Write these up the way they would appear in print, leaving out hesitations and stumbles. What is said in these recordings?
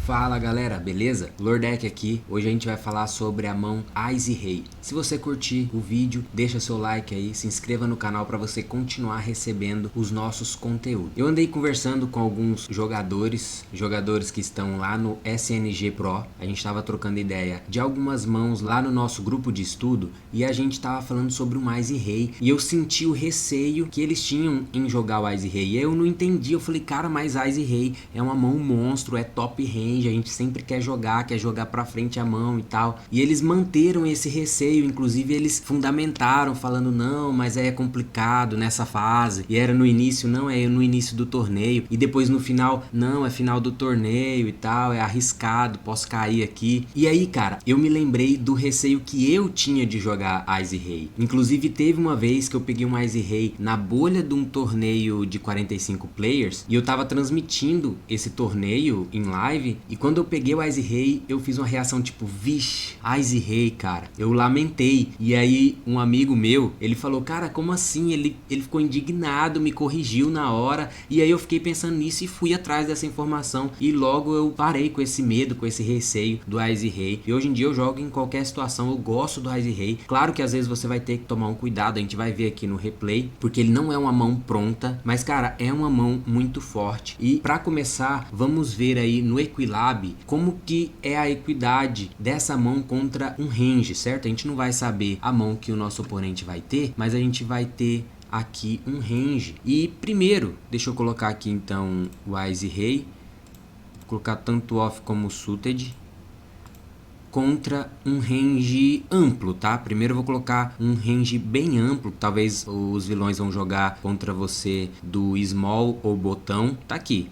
Fala galera, beleza? Lordec aqui. Hoje a gente vai falar sobre a mão Ice Rei. Se você curtir o vídeo, deixa seu like aí, se inscreva no canal para você continuar recebendo os nossos conteúdos. Eu andei conversando com alguns jogadores que estão lá no SNG Pro. A gente estava trocando ideia de algumas mãos lá no nosso grupo de estudo e a gente estava falando sobre o Ice Rei e eu senti o receio que eles tinham em jogar o Ice Rei. E eu não entendi, eu falei, cara, mas Ice Rei é uma mão monstro, é top range. A gente sempre quer jogar pra frente a mão e tal. E eles manteram esse receio, inclusive eles fundamentaram falando, não, mas é complicado nessa fase. E era no início, não, é no início do torneio. E depois no final, não, é final do torneio e tal, é arriscado, posso cair aqui. E aí, cara, eu me lembrei do receio que eu tinha de jogar Ice Rei. Inclusive teve uma vez que eu peguei um Ice Rei na bolha de um torneio de 45 players e eu tava transmitindo esse torneio em live. E quando eu peguei o Ice Rei, eu fiz uma reação tipo, vixe, Ice Rei, cara. Eu lamentei. E aí um amigo meu, ele falou, cara, como assim? Ele ficou indignado, me corrigiu na hora. E aí eu fiquei pensando nisso e fui atrás dessa informação. E logo eu parei com esse medo, com esse receio do Ice Rei. E hoje em dia eu jogo em qualquer situação, eu gosto do Ice Rei. Claro que às vezes você vai ter que tomar um cuidado, a gente vai ver aqui no replay, porque ele não é uma mão pronta, mas cara, é uma mão muito forte. E pra começar, vamos ver aí no Equilab como que é a equidade dessa mão contra um range, certo? A gente não vai saber a mão que o nosso oponente vai ter, mas a gente vai ter aqui um range. E primeiro, deixa eu colocar aqui então o Ice Rei, vou colocar tanto off como suited contra um range amplo, tá? Primeiro eu vou colocar um range bem amplo, talvez os vilões vão jogar contra você do small ou botão, tá aqui.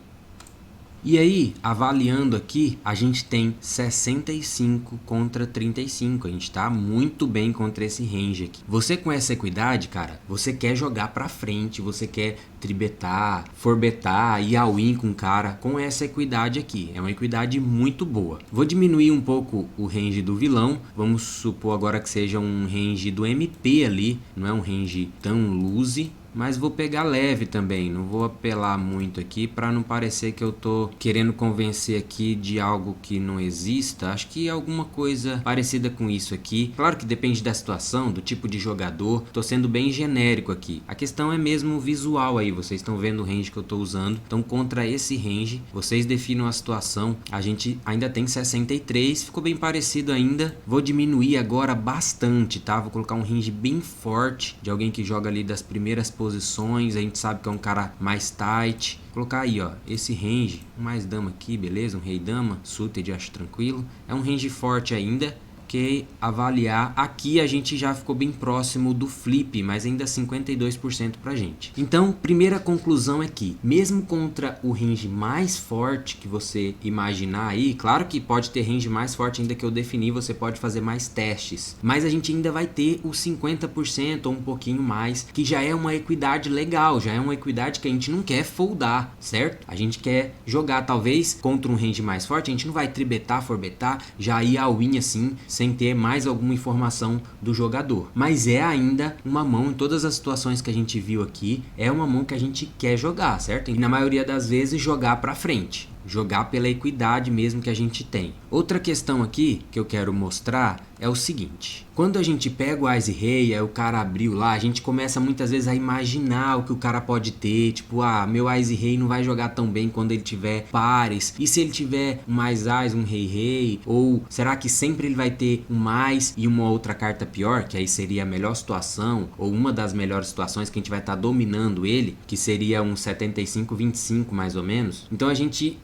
E aí, avaliando aqui, a gente tem 65 contra 35. A gente tá muito bem contra esse range aqui. Você com essa equidade, cara, você quer jogar pra frente, você quer tribetar, forbetar, ir all in com o cara com essa equidade aqui. É uma equidade muito boa. Vou diminuir um pouco o range do vilão. Vamos supor agora que seja um range do MP ali. Não é um range tão loose. Mas vou pegar leve também, não vou apelar muito aqui para não parecer que eu tô querendo convencer aqui de algo que não exista. Acho que alguma coisa parecida com isso aqui. Claro que depende da situação, do tipo de jogador. Tô sendo bem genérico aqui. A questão é mesmo o visual aí, vocês estão vendo o range que eu tô usando. Então contra esse range, vocês definam a situação. A gente ainda tem 63, ficou bem parecido ainda. Vou diminuir agora bastante, tá? Vou colocar um range bem forte de alguém que joga ali das primeiras posições, a gente sabe que é um cara mais tight. Vou colocar aí, ó, esse range, mais dama aqui, beleza? Um rei dama, suited, acho tranquilo. É um range forte ainda. Ok, avaliar, aqui a gente já ficou bem próximo do flip, mas ainda 52% pra gente. Então, primeira conclusão é que, mesmo contra o range mais forte que você imaginar aí, claro que pode ter range mais forte ainda que eu defini, você pode fazer mais testes, mas a gente ainda vai ter os 50% ou um pouquinho mais, que já é uma equidade legal, já é uma equidade que a gente não quer foldar, certo? A gente quer jogar talvez contra um range mais forte, a gente não vai tribetar, forbetar, já ir all in assim, sem ter mais alguma informação do jogador. Mas é ainda uma mão, em todas as situações que a gente viu aqui, é uma mão que a gente quer jogar, certo? E na maioria das vezes jogar pra frente. Jogar pela equidade mesmo que a gente tem. Outra questão aqui que eu quero mostrar é o seguinte. Quando a gente pega o Ice Rei, aí o cara abriu lá, a gente começa muitas vezes a imaginar o que o cara pode ter. Tipo, meu Ice Rei não vai jogar tão bem quando ele tiver pares. E se ele tiver um mais Ice, um Rei Rei? Ou será que sempre ele vai ter um mais e uma outra carta pior? Que aí seria a melhor situação, ou uma das melhores situações que a gente vai estar dominando ele, que seria um 75-25 mais ou menos. Então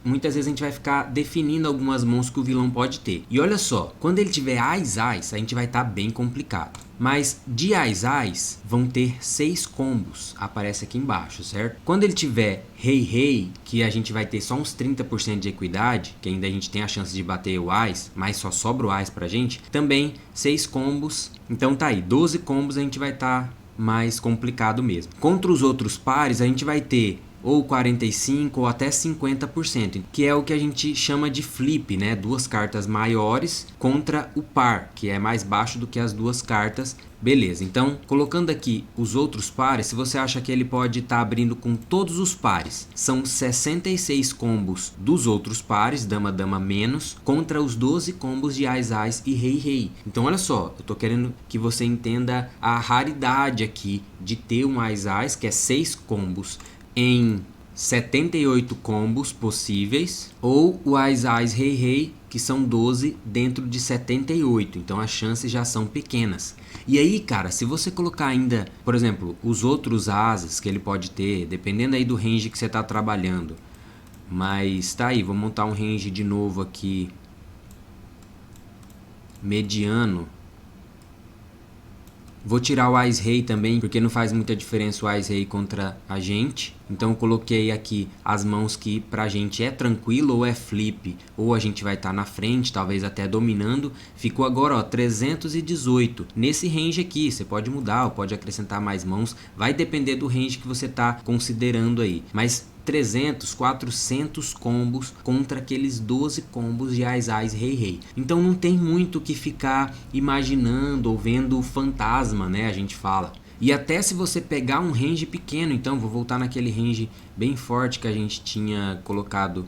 muitas vezes a gente vai ficar definindo algumas mãos que o vilão pode ter. E olha só, quando ele tiver Ice, a gente vai estar bem complicado. Mas de Ice vão ter 6 combos, aparece aqui embaixo, certo? Quando ele tiver Rei, que a gente vai ter só uns 30% de equidade, que ainda a gente tem a chance de bater o Ice, mas só sobra o Ice pra gente, também 6 combos. Então tá aí, 12 combos a gente vai estar mais complicado mesmo. Contra os outros pares a gente vai ter ou 45% ou até 50%, que é o que a gente chama de flip, né? Duas cartas maiores contra o par, que é mais baixo do que as duas cartas. Beleza, então colocando aqui os outros pares, se você acha que ele pode estar abrindo com todos os pares, são 66 combos dos outros pares, dama, dama menos, contra os 12 combos de ás, ás e rei, rei. Então olha só, eu tô querendo que você entenda a raridade aqui de ter um ás, ás, que é 6 combos em 78 combos possíveis, ou o ás, ás, rei, rei, que são 12 dentro de 78, então as chances já são pequenas. E aí, cara, se você colocar ainda, por exemplo, os outros ases que ele pode ter, dependendo aí do range que você está trabalhando, mas tá aí, vou montar um range de novo aqui, mediano. Vou tirar o ás rei também, porque não faz muita diferença o ás rei contra a gente. Então eu coloquei aqui as mãos que pra gente é tranquilo, ou é flip, ou a gente vai estar na frente, talvez até dominando. Ficou agora, ó, 318. Nesse range aqui, você pode mudar ou pode acrescentar mais mãos. Vai depender do range que você tá considerando aí. Mas 300, 400 combos contra aqueles 12 combos de ás, ás, rei, rei. Então não tem muito o que ficar imaginando ou vendo fantasma, né? A gente fala. E até se você pegar um range pequeno, então vou voltar naquele range bem forte que a gente tinha colocado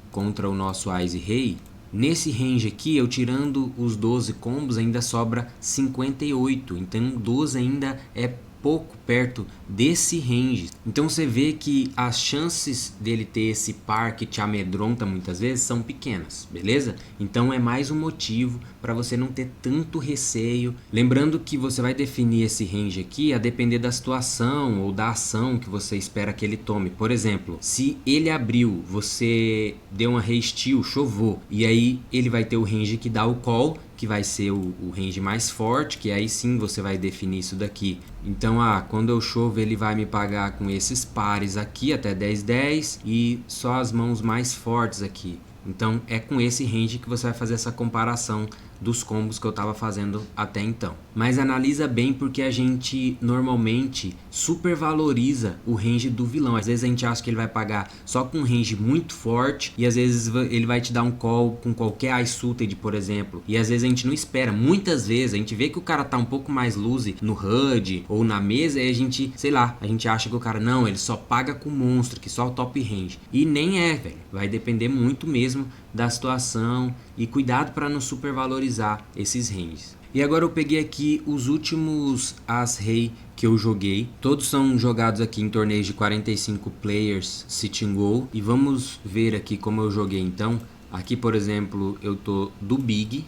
contra o nosso ás e rei. Nesse range aqui, eu tirando os 12 combos, ainda sobra 58. Então 12 ainda é pouco perto desse range. Então você vê que as chances dele ter esse par que te amedronta muitas vezes são pequenas, beleza? Então é mais um motivo para você não ter tanto receio. Lembrando que você vai definir esse range aqui a depender da situação ou da ação que você espera que ele tome. Por exemplo, se ele abriu, você deu uma re-steal, chovou, e aí ele vai ter o range que dá o call, que vai ser o range mais forte, que aí sim você vai definir isso daqui. Então, quando eu chovo ele vai me pagar com esses pares aqui até 10-10 e só as mãos mais fortes aqui. Então é com esse range que você vai fazer essa comparação dos combos que eu estava fazendo até então. Mas analisa bem, porque a gente normalmente supervaloriza o range do vilão. Às vezes a gente acha que ele vai pagar só com um range muito forte, e às vezes ele vai te dar um call com qualquer ice suited, por exemplo, e às vezes a gente não espera. Muitas vezes a gente vê que o cara tá um pouco mais loose no HUD ou na mesa, e a gente, sei lá, a gente acha que o cara não, ele só paga com monstro, que só o top range. E nem é, velho. Vai depender muito mesmo da situação, e cuidado para não supervalorizar esses ranges. E agora eu peguei aqui os últimos as rei que eu joguei. Todos são jogados aqui em torneios de 45 players sitting goal. E vamos ver aqui como eu joguei então. Aqui, por exemplo, eu tô do Big,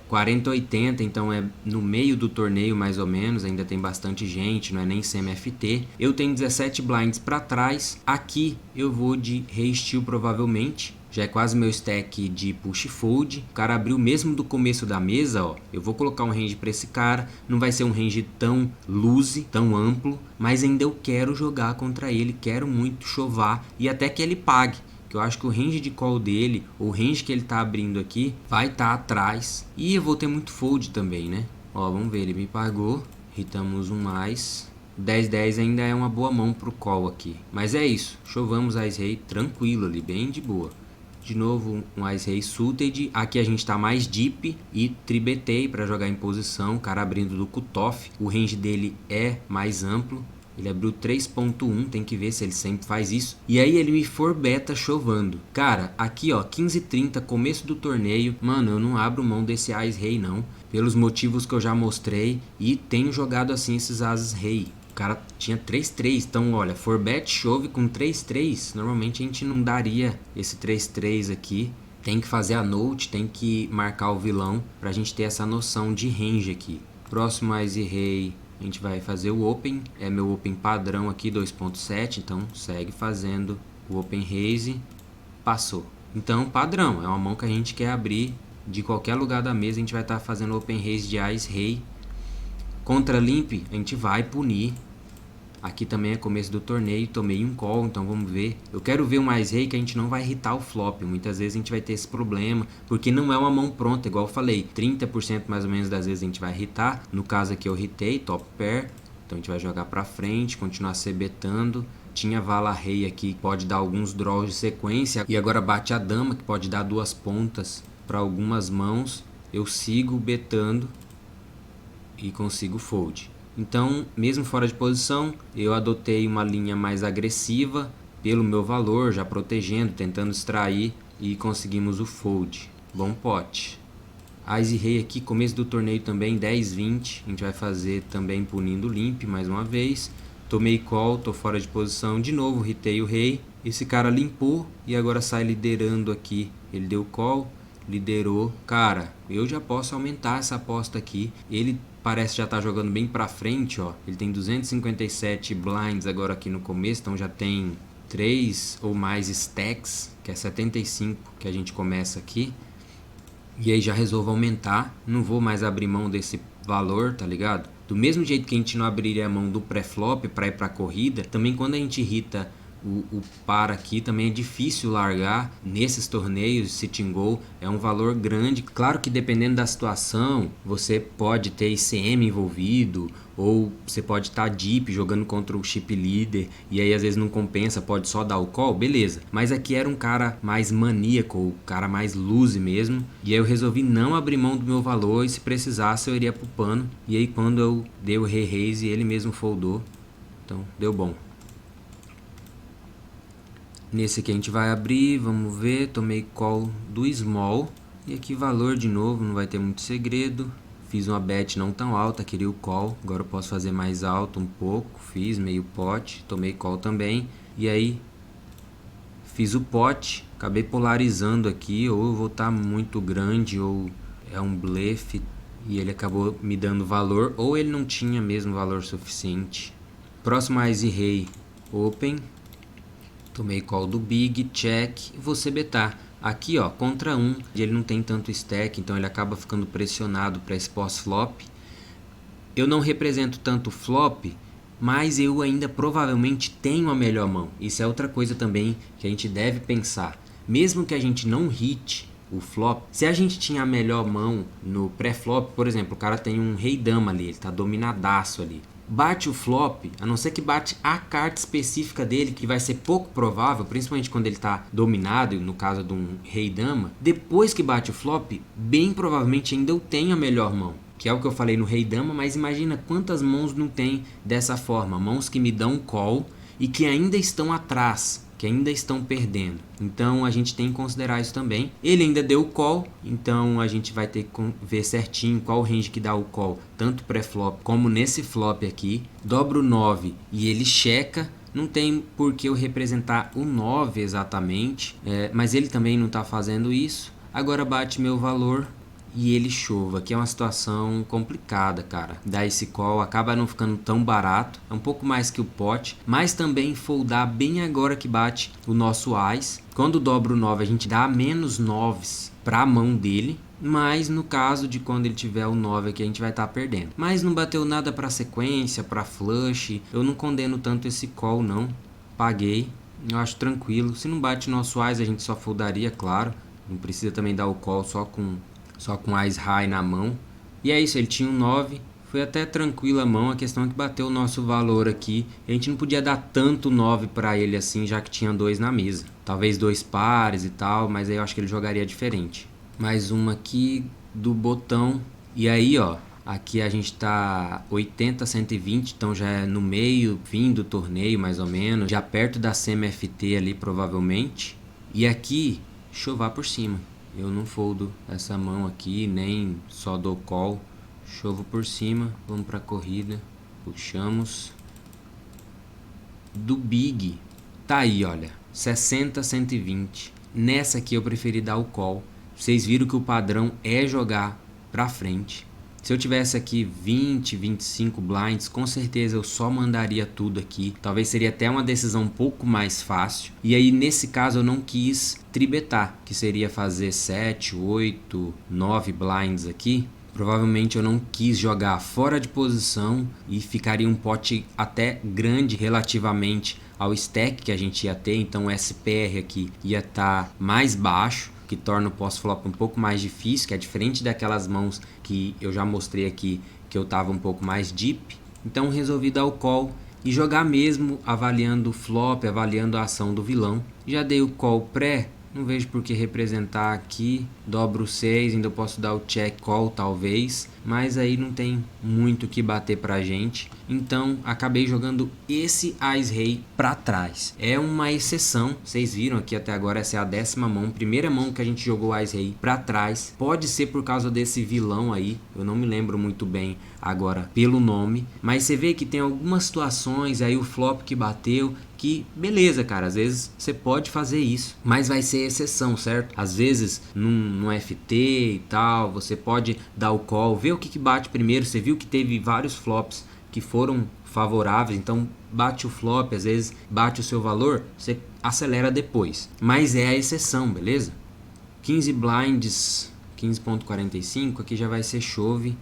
40-80, então é no meio do torneio mais ou menos, ainda tem bastante gente, não é nem semi-FT. Eu tenho 17 blinds para trás. Aqui eu vou de re-steal provavelmente. Já é quase meu stack de push fold. O cara abriu mesmo do começo da mesa, ó. Eu vou colocar um range para esse cara. Não vai ser um range tão loose, tão amplo, mas ainda eu quero jogar contra ele, quero muito chovar e até que ele pague. Que eu acho que o range de call dele, ou o range que ele tá abrindo aqui, vai estar atrás. E eu vou ter muito fold também, né? Ó, vamos ver, ele me pagou. Hitamos um mais. 10-10 ainda é uma boa mão pro call aqui. Mas é isso, chovamos Ás Rei tranquilo ali, bem de boa. De novo um Ás Rei suited. Aqui a gente tá mais deep e tribetei para jogar em posição. O cara abrindo do cutoff. O range dele é mais amplo. Ele abriu 3.1, tem que ver se ele sempre faz isso. E aí ele me forbeta chovando. Cara, aqui ó, 15h30, começo do torneio. Mano, eu não abro mão desse Ás Rei não. Pelos motivos que eu já mostrei. E tenho jogado assim esses Ases Rei. O cara tinha 3-3, então olha, forbet chove com 3-3. Normalmente a gente não daria esse 3-3 aqui. Tem que fazer a note, tem que marcar o vilão pra gente ter essa noção de range aqui. Próximo Ás Rei, a gente vai fazer o Open. É meu Open padrão aqui, 2.7, então segue fazendo o Open Raise. Passou. Então padrão, é uma mão que a gente quer abrir de qualquer lugar da mesa. A gente vai estar fazendo Open Raise de Ás Rei. Contra limp, a gente vai punir. Aqui também é começo do torneio, tomei um call, então vamos ver. Eu quero ver um Ás Rei que a gente não vai hitar o flop. Muitas vezes a gente vai ter esse problema, porque não é uma mão pronta, igual eu falei. 30% mais ou menos das vezes a gente vai hitar. No caso aqui eu hitei, top pair. Então a gente vai jogar pra frente, continuar cebetando. tinha vala rei aqui, que pode dar alguns draws de sequência, e agora bate a dama, que pode dar 2 pontas para algumas mãos. Eu sigo betando e consigo fold. Então, mesmo fora de posição, eu adotei uma linha mais agressiva pelo meu valor, já protegendo, tentando extrair, e conseguimos o fold. Bom pote. Ás e rei aqui, começo do torneio também, 10-20. A gente vai fazer também punindo limp mais uma vez. Tomei call, tô fora de posição. De novo, hitei o rei. Esse cara limpou e agora sai liderando aqui. Ele deu call, liderou. Cara, eu já posso aumentar essa aposta aqui. Ele parece já tá jogando bem pra frente, ó. Ele tem 257 blinds agora aqui no começo, então já tem 3 ou mais stacks, que é 75 que a gente começa aqui. E aí já resolvo aumentar, não vou mais abrir mão desse valor, tá ligado? Do mesmo jeito que a gente não abriria a mão do pré-flop para ir pra corrida, também quando a gente irrita o par aqui, também é difícil largar nesses torneios. Sitting goal é um valor grande. Claro que dependendo da situação, você pode ter ICM envolvido, ou você pode estar deep jogando contra o chip leader, e aí às vezes não compensa, pode só dar o call, beleza. Mas aqui era um cara mais maníaco, o cara mais loose mesmo, e aí eu resolvi não abrir mão do meu valor, e se precisasse eu iria pro pano. E aí quando eu dei o rei raise, ele mesmo foldou, então deu bom. Nesse aqui a gente vai abrir, vamos ver, tomei call do small, e aqui valor de novo, não vai ter muito segredo. Fiz uma bet não tão alta, queria o call, agora eu posso fazer mais alto um pouco, fiz meio pote, tomei call também. E aí fiz o pote, acabei polarizando aqui, ou eu vou estar muito grande, ou é um blefe, e ele acabou me dando valor, ou ele não tinha mesmo valor suficiente. Próximo ás e rei, open. Tomei call do big, check, e vou betar. Aqui ó, contra 1, ele não tem tanto stack, então ele acaba ficando pressionado para esse pós-flop. Eu não represento tanto flop, mas eu ainda provavelmente tenho a melhor mão. Isso é outra coisa também que a gente deve pensar. Mesmo que a gente não hit o flop, se a gente tinha a melhor mão no pré-flop, por exemplo, o cara tem um rei-dama ali, ele tá dominadaço ali. Bate o flop, a não ser que bate a carta específica dele, que vai ser pouco provável, principalmente quando ele está dominado, no caso de um rei-dama. Depois que bate o flop, bem provavelmente ainda eu tenho a melhor mão, que é o que eu falei no rei-dama, mas imagina quantas mãos não tem dessa forma. Mãos que me dão call e que ainda estão atrás, que ainda estão perdendo. Então a gente tem que considerar isso também. Ele ainda deu o call, então a gente vai ter que ver certinho qual o range que dá o call, tanto pré-flop como nesse flop aqui. Dobro o 9 e ele checa. Não tem por que eu representar o 9 exatamente, mas ele também não está fazendo isso. Agora bate meu valor e ele chova, que é uma situação complicada, cara. Dar esse call acaba não ficando tão barato, é um pouco mais que o pote, mas também foldar bem agora que bate o nosso ás. Quando dobra o 9 a gente dá menos 9s para a mão dele, mas no caso de quando ele tiver o 9 aqui a gente vai estar perdendo. Mas não bateu nada para sequência, para flush, eu não condeno tanto esse call não, paguei, eu acho tranquilo. Se não bate nosso ás a gente só foldaria, claro, não precisa também dar o call só com ás high na mão. E é isso, ele tinha um 9, foi até tranquila a mão, a questão é que bateu o nosso valor aqui. A gente não podia dar tanto 9 para ele assim, já que tinha 2 na mesa. Talvez 2 pares e tal, mas aí eu acho que ele jogaria diferente. Mais uma aqui do botão. E aí ó, aqui a gente tá 80, 120, então já é no meio, fim do torneio mais ou menos. Já perto da CMFT ali provavelmente. E aqui, chovar por cima. Eu não foldo essa mão aqui, nem só dou call. Chovo por cima, vamos pra corrida. Puxamos. Do big, tá aí, olha. 60, 120. Nessa aqui eu preferi dar o call. Vocês viram que o padrão é jogar pra frente. Se eu tivesse aqui 20, 25 blinds, com certeza eu só mandaria tudo aqui. Talvez seria até uma decisão um pouco mais fácil. E aí nesse caso eu não quis tribetar, que seria fazer 7, 8, 9 blinds aqui. Provavelmente eu não quis jogar fora de posição e ficaria um pote até grande relativamente ao stack que a gente ia ter. Então o SPR aqui ia estar mais baixo, que torna o pós-flop um pouco mais difícil, que é diferente daquelas mãos que eu já mostrei aqui, que eu tava um pouco mais deep. Então resolvi dar o call e jogar mesmo avaliando o flop, avaliando a ação do vilão. Já dei o call pré, não vejo por que representar aqui, dobro 6, ainda posso dar o check call talvez, mas aí não tem muito o que bater pra gente, então acabei jogando esse Ás-Rei pra trás. É uma exceção, vocês viram aqui até agora, essa é a 10ª mão, primeira mão que a gente jogou Ás-Rei pra trás, pode ser por causa desse vilão aí, eu não me lembro muito bem agora pelo nome, mas você vê que tem algumas situações aí o flop que bateu, que beleza, cara, às vezes você pode fazer isso, mas vai ser exceção, certo? Às vezes no FT e tal, você pode dar o call, ver o que bate primeiro. Você viu que teve vários flops que foram favoráveis, então bate o flop, às vezes bate o seu valor, você acelera depois, mas é a exceção, beleza? 15 blinds, 15.45, aqui já vai ser chove,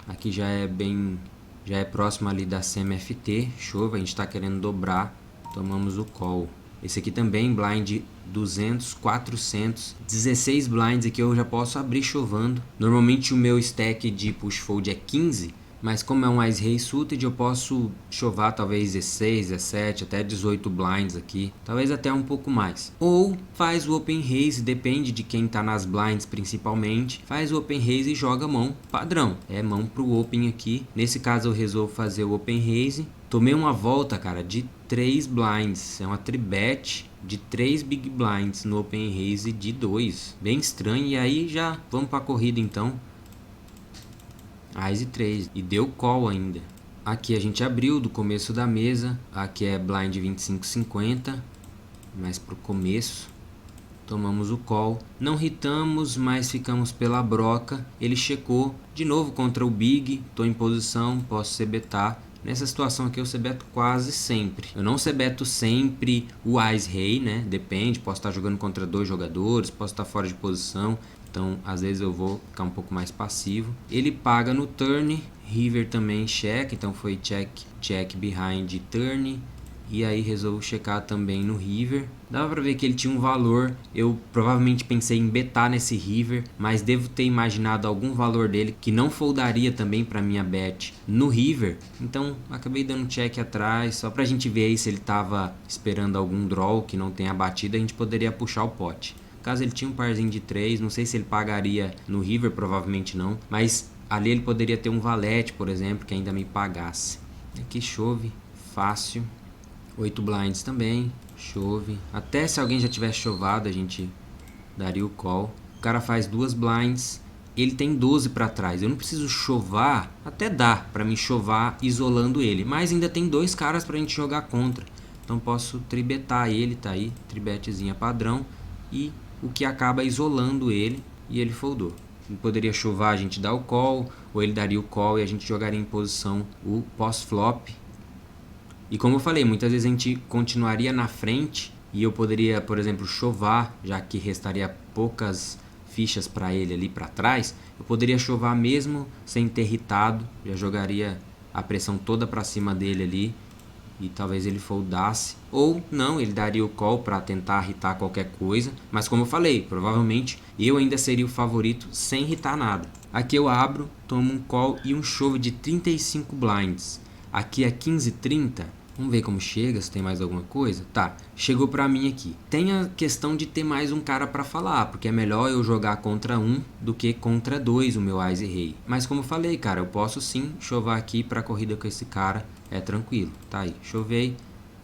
aqui já é próximo ali da CMFT, chove, a gente está querendo dobrar, tomamos o call. Esse aqui também, blind 200, 400, 16 blinds aqui eu já posso abrir chovando. Normalmente o meu stack de push fold é 15, mas como é um Ás-Rei suited eu posso chovar talvez 16, 17, até 18 blinds aqui, talvez até um pouco mais. Ou faz o open raise, depende de quem tá nas blinds principalmente, faz o open raise e joga mão padrão, é mão pro open aqui. Nesse caso eu resolvo fazer o open raise. Tomei uma volta, cara, de 3 blinds, é uma tribet de 3 big blinds no open raise de 2, bem estranho. E aí já vamos pra corrida então, Ás e 3, e deu call ainda. Aqui a gente abriu do começo da mesa, aqui é blind 25-50, mais pro começo, tomamos o call, não hitamos, mas ficamos pela broca. Ele checou de novo contra o big, tô em posição, posso c-betar. Nessa situação aqui eu c-beto quase sempre. Eu não c-beto sempre o Ás-Rei, né? Depende, posso estar jogando contra 2 jogadores, posso estar fora de posição. Então às vezes eu vou ficar um pouco mais passivo. Ele paga no turn, river também check, então foi check, check behind turn. E aí resolvo checar também no river. Dava pra ver que ele tinha um valor. Eu provavelmente pensei em betar nesse river, mas devo ter imaginado algum valor dele que não foldaria também pra minha bet no river. Então acabei dando check atrás, só pra gente ver aí se ele tava esperando algum draw que não tenha batido, a gente poderia puxar o pote. Caso ele tinha um parzinho de 3, não sei se ele pagaria no river, provavelmente não, mas ali ele poderia ter um valete, por exemplo, que ainda me pagasse. Aqui chove, fácil. 8 blinds também, chove. Até se alguém já tivesse chovado, a gente daria o call. O cara faz 2 blinds, ele tem 12 para trás. Eu não preciso chovar, até dá para mim chovar isolando ele, mas ainda tem 2 caras pra gente jogar contra. Então posso tribetar ele, tá aí, tribetezinha padrão, e o que acaba isolando ele, e ele foldou. Ele poderia chovar, a gente dá o call, ou ele daria o call e a gente jogaria em posição o pós-flop. E como eu falei, muitas vezes a gente continuaria na frente e eu poderia, por exemplo, chovar, já que restaria poucas fichas para ele ali para trás. Eu poderia chovar mesmo sem ter hitado, já jogaria a pressão toda para cima dele ali e talvez ele foldasse. Ou não, ele daria o call para tentar hitar qualquer coisa. Mas como eu falei, provavelmente eu ainda seria o favorito sem hitar nada. Aqui eu abro, tomo um call e um chove de 35 blinds. Aqui é 15-30. Vamos ver como chega, se tem mais alguma coisa. Tá, chegou pra mim aqui. Tem a questão de ter mais um cara pra falar, porque é melhor eu jogar contra 1 do que contra 2 o meu Ás-Rei. Mas como eu falei, cara, eu posso sim chovar aqui pra corrida com esse cara, é tranquilo. Tá aí, chovei.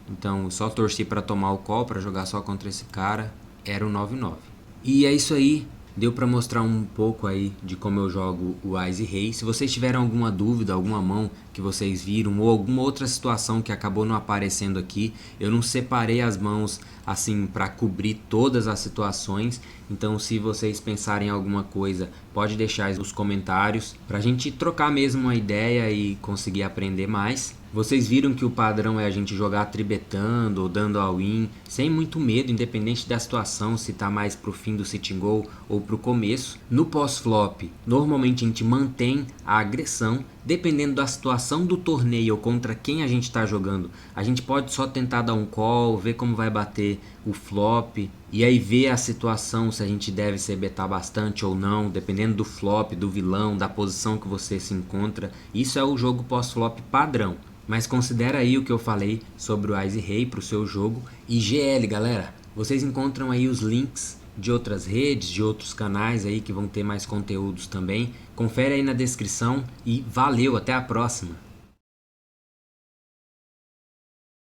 Então eu só torci pra tomar o call, pra jogar só contra esse cara. Era o 9-9. E é isso aí. Deu para mostrar um pouco aí de como eu jogo o Ás-Rei. Se vocês tiverem alguma dúvida, alguma mão que vocês viram ou alguma outra situação que acabou não aparecendo aqui, eu não separei as mãos assim para cobrir todas as situações. Então se vocês pensarem em alguma coisa, pode deixar os comentários para a gente trocar mesmo uma ideia e conseguir aprender mais. Vocês viram que o padrão é a gente jogar tribetando ou dando all-in, sem muito medo, independente da situação, se tá mais pro fim do sitting goal ou pro começo. No pós-flop, normalmente a gente mantém a agressão, dependendo da situação do torneio ou contra quem a gente tá jogando. A gente pode só tentar dar um call, ver como vai bater o flop, e aí ver a situação, se a gente deve se betar bastante ou não, dependendo do flop, do vilão, da posição que você se encontra. Isso é o jogo pós-flop padrão. Mas considera aí o que eu falei sobre o Ice Rei para o seu jogo. E GL, galera, vocês encontram aí os links de outras redes, de outros canais aí que vão ter mais conteúdos também. Confere aí na descrição e valeu, até a próxima!